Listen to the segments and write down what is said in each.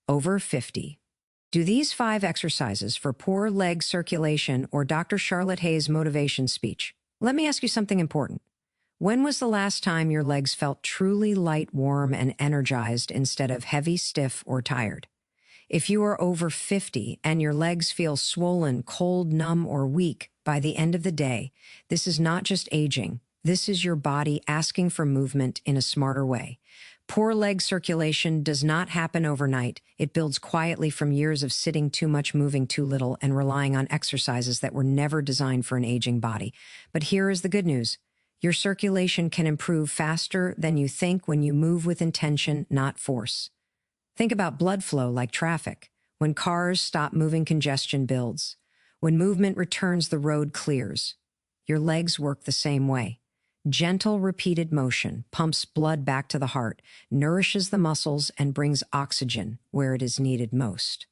over 50. Do these 5 exercises for poor leg circulation or Dr. Charlotte Hayes' motivation speech? Let me ask you something important. When was the last time your legs felt truly light, warm, and energized instead of heavy, stiff, or tired? If you are over 50 and your legs feel swollen, cold, numb, or weak by the end of the day, this is not just aging. This is your body asking for movement in a smarter way. Poor leg circulation does not happen overnight. It builds quietly from years of sitting too much, moving too little, and relying on exercises that were never designed for an aging body. But here is the good news. Your circulation can improve faster than you think when you move with intention, not force. Think about blood flow like traffic. When cars stop moving, congestion builds. When movement returns, the road clears. Your legs work the same way. Gentle, repeated motion pumps blood back to the heart, nourishes the muscles, and brings oxygen where it is needed most.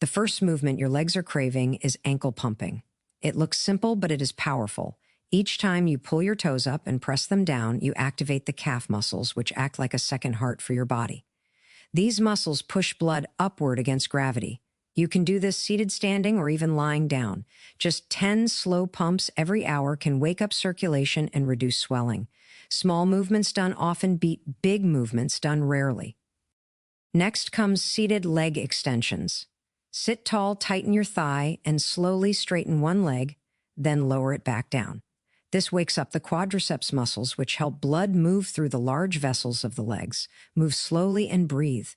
The first movement your legs are craving is ankle pumping. It looks simple, but it is powerful. Each time you pull your toes up and press them down, you activate the calf muscles, which act like a second heart for your body. These muscles push blood upward against gravity. You can do this seated, standing, or even lying down. Just 10 slow pumps every hour can wake up circulation and reduce swelling. Small movements done often beat big movements done rarely. Next comes seated leg extensions. Sit tall, tighten your thigh, and slowly straighten one leg, then lower it back down. This wakes up the quadriceps muscles, which help blood move through the large vessels of the legs. Move slowly and breathe.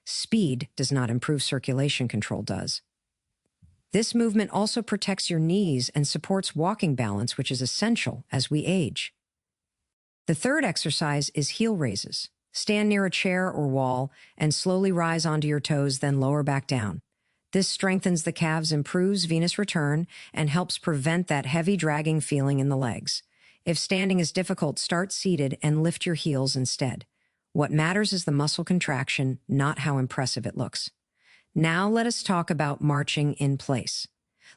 Speed does not improve, circulation control does. This movement also protects your knees and supports walking balance, which is essential as we age. The third exercise is heel raises. Stand near a chair or wall and slowly rise onto your toes, then lower back down. This strengthens the calves, improves venous return, and helps prevent that heavy dragging feeling in the legs. If standing is difficult, start seated and lift your heels instead. What matters is the muscle contraction, not how impressive it looks. Now let us talk about marching in place.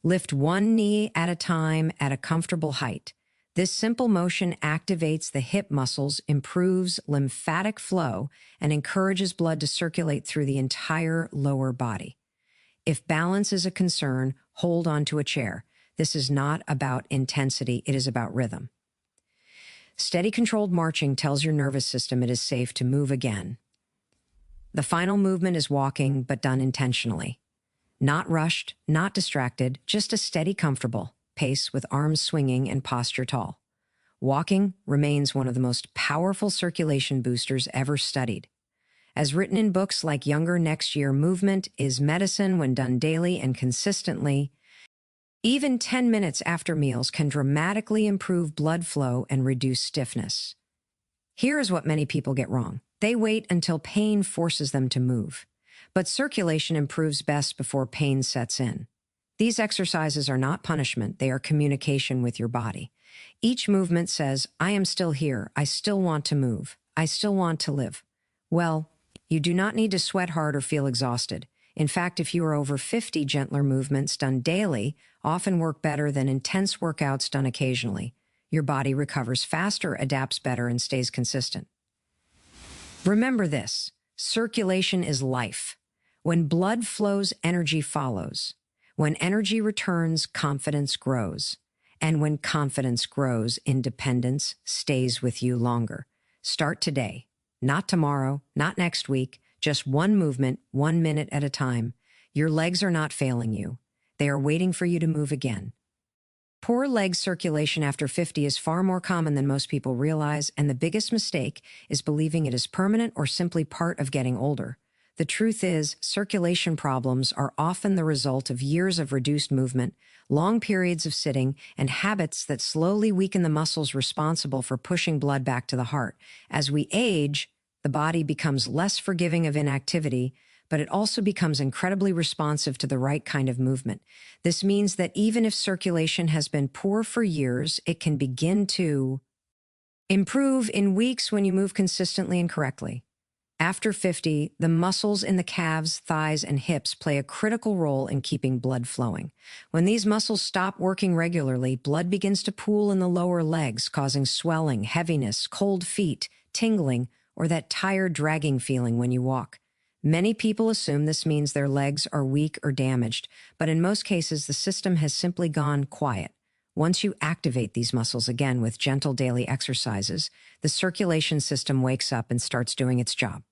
Lift one knee at a time at a comfortable height. This simple motion activates the hip muscles, improves lymphatic flow, and encourages blood to circulate through the entire lower body. If balance is a concern, hold on to a chair. This is not about intensity, it is about rhythm. Steady, controlled marching tells your nervous system it is safe to move again. The final movement is walking, but done intentionally. Not rushed, not distracted, just a steady, comfortable pace with arms swinging and posture tall. Walking remains one of the most powerful circulation boosters ever studied. As written in books like Younger Next Year, movement is medicine when done daily and consistently. Even 10 minutes after meals can dramatically improve blood flow and reduce stiffness. Here is what many people get wrong. They wait until pain forces them to move. But circulation improves best before pain sets in. These exercises are not punishment, they are communication with your body. Each movement says, I am still here, I still want to move, I still want to live. Well, you do not need to sweat hard or feel exhausted. In fact, if you are over 50, gentler movements done daily often work better than intense workouts done occasionally. Your body recovers faster, adapts better, and stays consistent. Remember this, circulation is life. When blood flows, energy follows. When energy returns, confidence grows. And when confidence grows, independence stays with you longer. Start today, not tomorrow, not next week, just one movement, 1 minute at a time. Your legs are not failing you. They are waiting for you to move again. Poor leg circulation after 50 is far more common than most people realize, and the biggest mistake is believing it is permanent or simply part of getting older. The truth is, circulation problems are often the result of years of reduced movement, long periods of sitting, and habits that slowly weaken the muscles responsible for pushing blood back to the heart. As we age, the body becomes less forgiving of inactivity, but it also becomes incredibly responsive to the right kind of movement. This means that even if circulation has been poor for years, it can begin to improve in weeks when you move consistently and correctly. After 50, the muscles in the calves, thighs, and hips play a critical role in keeping blood flowing. When these muscles stop working regularly, blood begins to pool in the lower legs, causing swelling, heaviness, cold feet, tingling, or that tired, dragging feeling when you walk. Many people assume this means their legs are weak or damaged, but in most cases, the system has simply gone quiet. Once you activate these muscles again with gentle daily exercises, the circulation system wakes up and starts doing its job.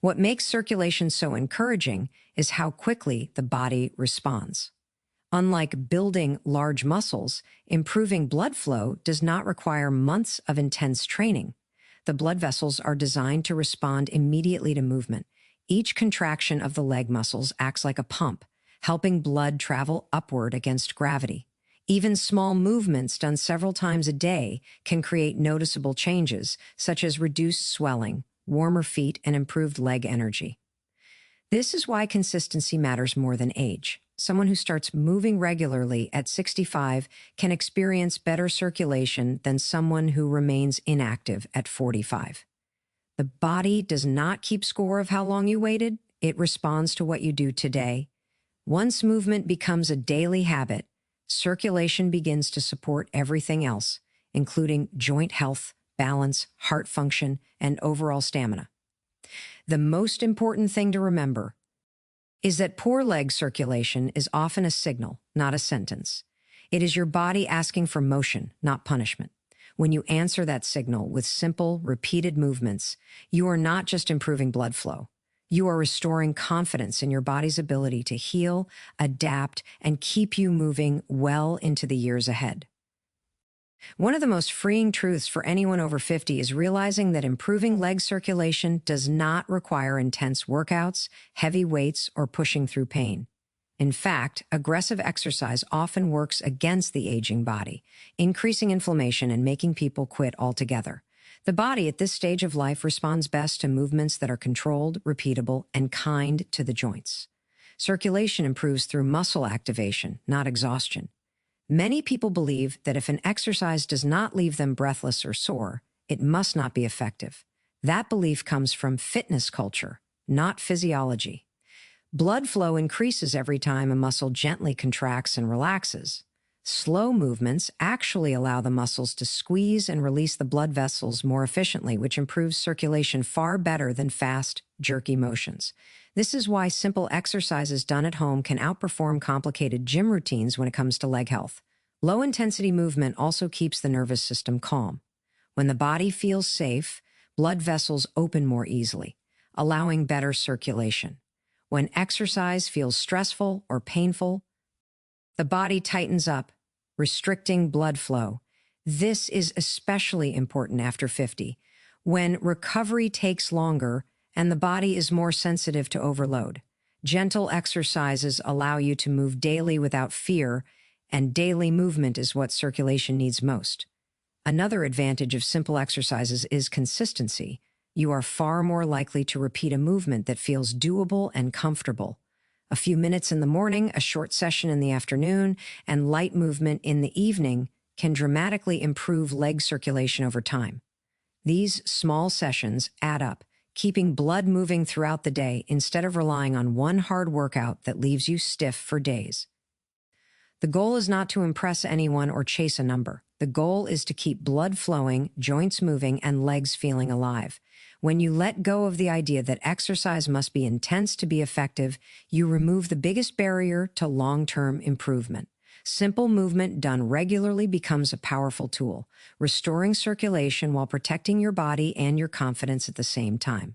What makes circulation so encouraging is how quickly the body responds. Unlike building large muscles, improving blood flow does not require months of intense training. The blood vessels are designed to respond immediately to movement. Each contraction of the leg muscles acts like a pump, helping blood travel upward against gravity. Even small movements done several times a day can create noticeable changes, such as reduced swelling, warmer feet, and improved leg energy. This is why consistency matters more than age. Someone who starts moving regularly at 65 can experience better circulation than someone who remains inactive at 45. The body does not keep score of how long you waited. It responds to what you do today. Once movement becomes a daily habit, circulation begins to support everything else, including joint health, balance, heart function, and overall stamina. The most important thing to remember is that poor leg circulation is often a signal, not a sentence. It is your body asking for motion, not punishment. When you answer that signal with simple, repeated movements, you are not just improving blood flow. You are restoring confidence in your body's ability to heal, adapt, and keep you moving well into the years ahead. One of the most freeing truths for anyone over 50 is realizing that improving leg circulation does not require intense workouts, heavy weights, or pushing through pain. In fact, aggressive exercise often works against the aging body, increasing inflammation and making people quit altogether. The body at this stage of life responds best to movements that are controlled, repeatable, and kind to the joints. Circulation improves through muscle activation, not exhaustion. Many people believe that if an exercise does not leave them breathless or sore, it must not be effective. That belief comes from fitness culture, not physiology. Blood flow increases every time a muscle gently contracts and relaxes. Slow movements actually allow the muscles to squeeze and release the blood vessels more efficiently, which improves circulation far better than fast, jerky motions. This is why simple exercises done at home can outperform complicated gym routines when it comes to leg health. Low-intensity movement also keeps the nervous system calm. When the body feels safe, blood vessels open more easily, allowing better circulation. When exercise feels stressful or painful, the body tightens up, restricting blood flow. This is especially important after 50, when recovery takes longer and the body is more sensitive to overload. Gentle exercises allow you to move daily without fear, and daily movement is what circulation needs most. Another advantage of simple exercises is consistency. You are far more likely to repeat a movement that feels doable and comfortable. A few minutes in the morning, a short session in the afternoon, and light movement in the evening can dramatically improve leg circulation over time. These small sessions add up, keeping blood moving throughout the day instead of relying on one hard workout that leaves you stiff for days. The goal is not to impress anyone or chase a number. The goal is to keep blood flowing, joints moving, and legs feeling alive. When you let go of the idea that exercise must be intense to be effective, you remove the biggest barrier to long-term improvement. Simple movement done regularly becomes a powerful tool, restoring circulation while protecting your body and your confidence at the same time.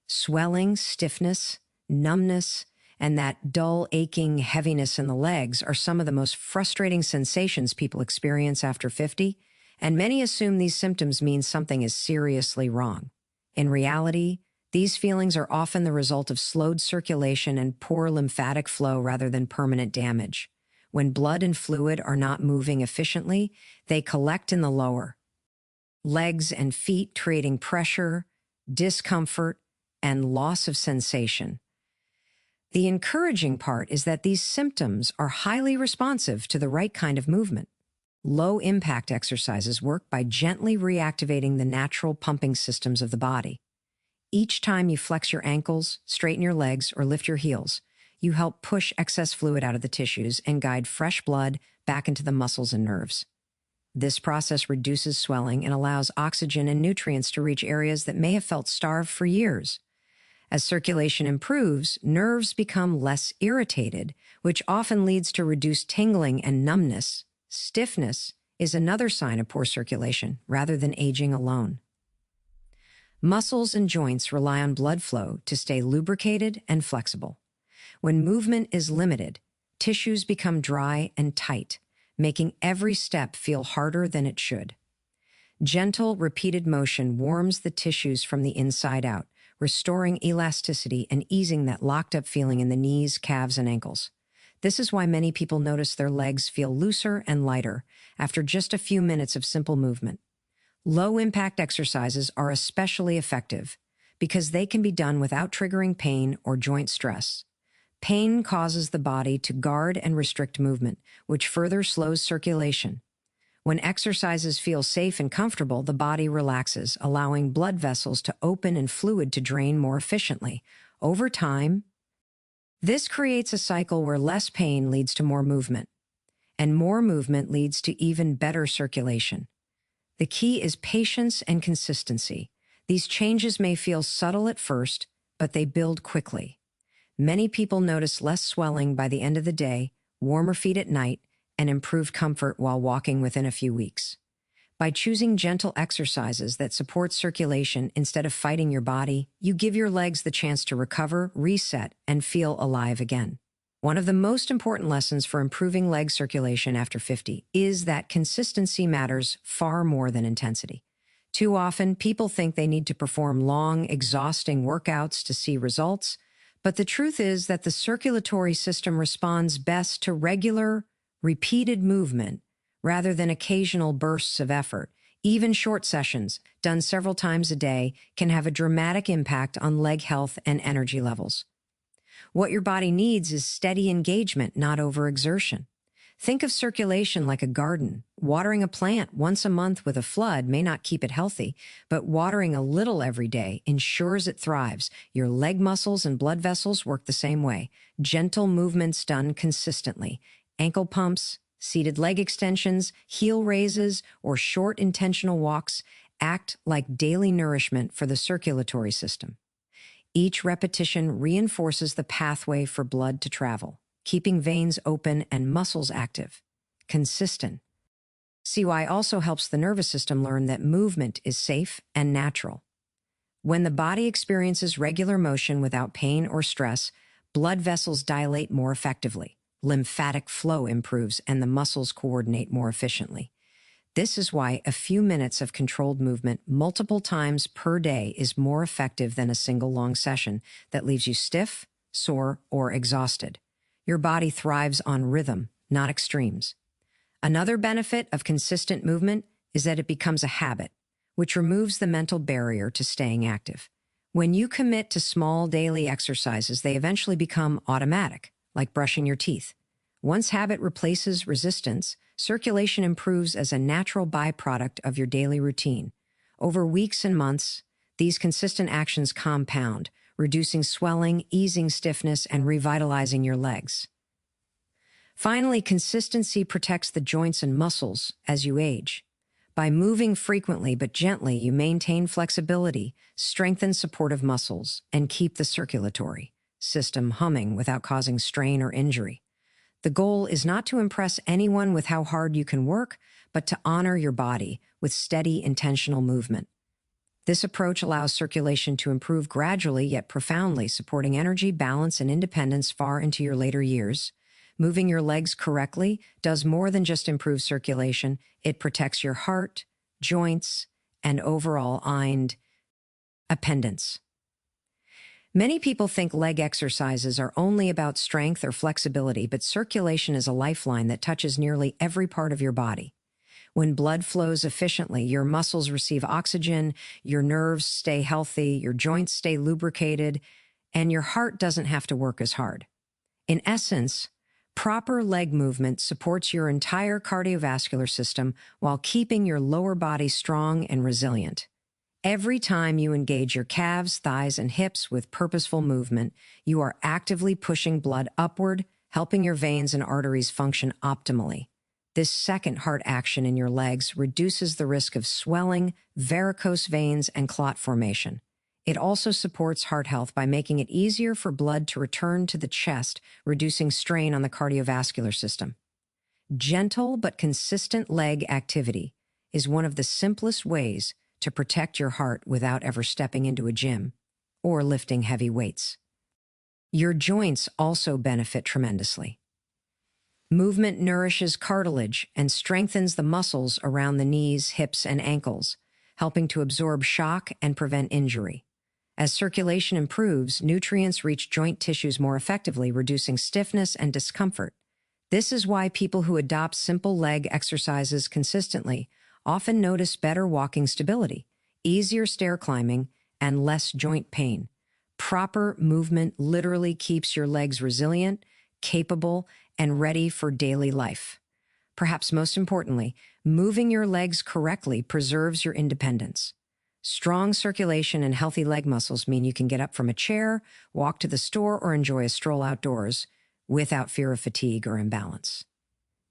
Swelling, stiffness, numbness, and that dull, aching heaviness in the legs are some of the most frustrating sensations people experience after 50, and many assume these symptoms mean something is seriously wrong. In reality, these feelings are often the result of slowed circulation and poor lymphatic flow rather than permanent damage. When blood and fluid are not moving efficiently, they collect in the lower legs and feet, creating pressure, discomfort, and loss of sensation. The encouraging part is that these symptoms are highly responsive to the right kind of movement. Low-impact exercises work by gently reactivating the natural pumping systems of the body. Each time you flex your ankles, straighten your legs, or lift your heels, you help push excess fluid out of the tissues and guide fresh blood back into the muscles and nerves. This process reduces swelling and allows oxygen and nutrients to reach areas that may have felt starved for years. As circulation improves, nerves become less irritated, which often leads to reduced tingling and numbness. Stiffness is another sign of poor circulation, rather than aging alone. Muscles and joints rely on blood flow to stay lubricated and flexible. When movement is limited, tissues become dry and tight, making every step feel harder than it should. Gentle, repeated motion warms the tissues from the inside out, restoring elasticity and easing that locked-up feeling in the knees, calves, and ankles. This is why many people notice their legs feel looser and lighter after just a few minutes of simple movement. Low-impact exercises are especially effective because they can be done without triggering pain or joint stress. Pain causes the body to guard and restrict movement, which further slows circulation. When exercises feel safe and comfortable, the body relaxes, allowing blood vessels to open and fluid to drain more efficiently. Over time, this creates a cycle where less pain leads to more movement, and more movement leads to even better circulation. The key is patience and consistency. These changes may feel subtle at first, but they build quickly. Many people notice less swelling by the end of the day, warmer feet at night, and improved comfort while walking within a few weeks. By choosing gentle exercises that support circulation instead of fighting your body, you give your legs the chance to recover, reset, and feel alive again. One of the most important lessons for improving leg circulation after 50 is that consistency matters far more than intensity. Too often, people think they need to perform long, exhausting workouts to see results, but the truth is that the circulatory system responds best to regular, repeated movement rather than occasional bursts of effort. Even short sessions, done several times a day, can have a dramatic impact on leg health and energy levels. What your body needs is steady engagement, not overexertion. Think of circulation like a garden. Watering a plant once a month with a flood may not keep it healthy, but watering a little every day ensures it thrives. Your leg muscles and blood vessels work the same way. Gentle movements done consistently. Ankle pumps, seated leg extensions, heel raises, or short intentional walks act like daily nourishment for the circulatory system. Each repetition reinforces the pathway for blood to travel, keeping veins open and muscles active. Consistent. CY also helps the nervous system learn that movement is safe and natural. When the body experiences regular motion without pain or stress, blood vessels dilate more effectively, lymphatic flow improves, and the muscles coordinate more efficiently. This is why a few minutes of controlled movement multiple times per day is more effective than a single long session that leaves you stiff, sore, or exhausted. Your body thrives on rhythm, not extremes. Another benefit of consistent movement is that it becomes a habit, which removes the mental barrier to staying active. When you commit to small daily exercises, they eventually become automatic, like brushing your teeth. Once habit replaces resistance, circulation improves as a natural byproduct of your daily routine. Over weeks and months, these consistent actions compound, reducing swelling, easing stiffness, and revitalizing your legs. Finally, consistency protects the joints and muscles as you age. By moving frequently but gently, you maintain flexibility, strengthen supportive muscles, and keep the circulatory system humming without causing strain or injury. The goal is not to impress anyone with how hard you can work, but to honor your body with steady, intentional movement. This approach allows circulation to improve gradually yet profoundly, supporting energy, balance, and independence far into your later years. Moving your legs correctly does more than just improve circulation. It protects your heart, joints, and overall appendage. Many people think leg exercises are only about strength or flexibility, but circulation is a lifeline that touches nearly every part of your body. When blood flows efficiently, your muscles receive oxygen, your nerves stay healthy, your joints stay lubricated, and your heart doesn't have to work as hard. In essence, proper leg movement supports your entire cardiovascular system while keeping your lower body strong and resilient. Every time you engage your calves, thighs, and hips with purposeful movement, you are actively pushing blood upward, helping your veins and arteries function optimally. This second heart action in your legs reduces the risk of swelling, varicose veins, and clot formation. It also supports heart health by making it easier for blood to return to the chest, reducing strain on the cardiovascular system. Gentle but consistent leg activity is one of the simplest ways to protect your heart without ever stepping into a gym or lifting heavy weights. Your joints also benefit tremendously. Movement nourishes cartilage and strengthens the muscles around the knees, hips, and ankles, helping to absorb shock and prevent injury. As circulation improves, nutrients reach joint tissues more effectively, reducing stiffness and discomfort. This is why people who adopt simple leg exercises consistently often notice better walking stability, easier stair climbing, and less joint pain. Proper movement literally keeps your legs resilient, capable, and ready for daily life. Perhaps most importantly, moving your legs correctly preserves your independence. Strong circulation and healthy leg muscles mean you can get up from a chair, walk to the store, or enjoy a stroll outdoors without fear of fatigue or imbalance.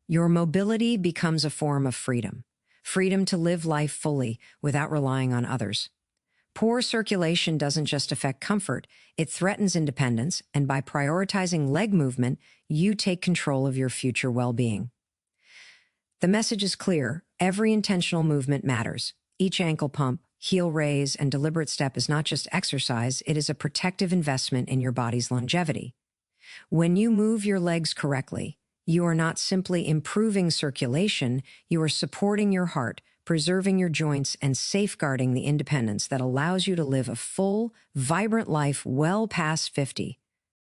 Your mobility becomes a form of freedom. Freedom to live life fully without relying on others. Poor circulation doesn't just affect comfort, it threatens independence, and by prioritizing leg movement, you take control of your future well-being. The message is clear. Every intentional movement matters. Each ankle pump, heel raise, and deliberate step is not just exercise, it is a protective investment in your body's longevity. When you move your legs correctly, you are not simply improving circulation, you are supporting your heart, preserving your joints, and safeguarding the independence that allows you to live a full, vibrant life well past 50.